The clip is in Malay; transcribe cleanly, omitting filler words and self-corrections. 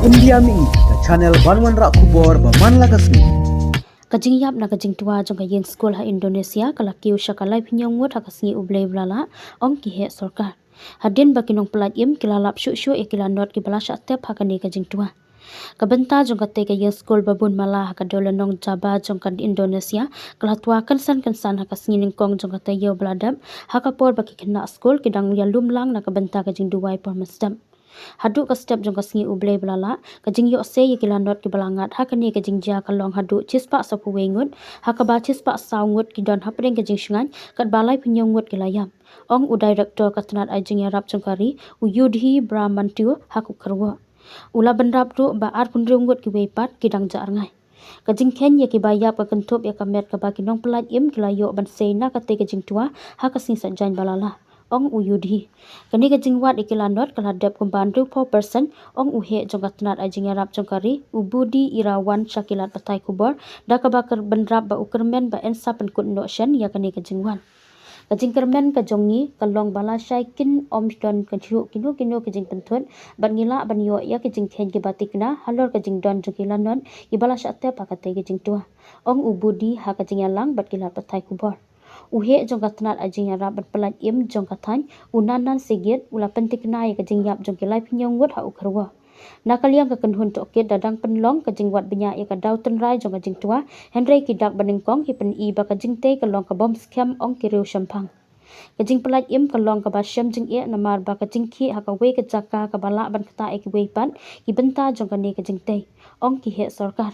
India mi ke channel Banwan Rak Kubor Baman Lagasmi. Kajing yap na kajing tua jong kajing school ha Indonesia kala Kiew syakalai pinyong ngut ha kasngi ublay blala ong kihe sorkar. Hadin bakinong pelat im kilalap syuk-syuk ikilanot kibala syatep ha kani kajing tua. Kabenta jong kate kajing school babun malah ha kadolanong jaba jong kan Indonesia kala tua kansan ha kasngi ningkong jong kate yo beladap ha kapor baki kena school kidang ya lumlang na kabenta kajing duwai por masdam. Haduk ka step jong kasngi ublay belala kajing yok se yikilanot ki balangat ha kani kajing ja kalong haduk cispak sapu wengut ha ka ba cispak saungut ki don hapring kajing sungan kat balai penyongut ki layam ong u director katnat ajing yarap jongkari u yudhi bramantiu ha ku kerwa ula benrap ru ba ar punrungut ki weipat kidang ja arngai kajing ken ya ki bayap ka kentup ya kamet ka ba kinong pelat im ki layok ban seina kate kajing tua ha kasing sajan balala ong uyudhi kani kajing wat ikilanot kaladap kumbandu 4% ong uhe jong katnat ajing yarap jongkari ubudi irawan syakilat patai kubor da kabakar bendrap ba ukermen ba ensa penkut notion ya kani kajing wan kajing kermen kajongi kalong bala syaikin omston kaju kinu kajing pentut ban ngila ban yo ya kajing ken ki batikna halor kajing don jongkilanon ibala syate pakate kajing tua ong ubudi ha kajing yalang bat kilat patai kubor uhe jong katnat ajing yarap berpelat im jong katan unanan sigit ula pentikna ya kajing yap jong kilai pinyong wut ha ukerwa nakaliang kakenhun tokit dadang penlong kajing wat benya ya kadau tenrai jong kajing tua henry kidak baningkong ki pen i ba kajing te kalong ka bom scam ong kiriu shampang kajing pelat im kalong ka ba syam jing e namar ba kajing ki ha ka we ka jaka ka bala ban kata e ki we pan ki benta jong kani kajing te ong ki he sorkar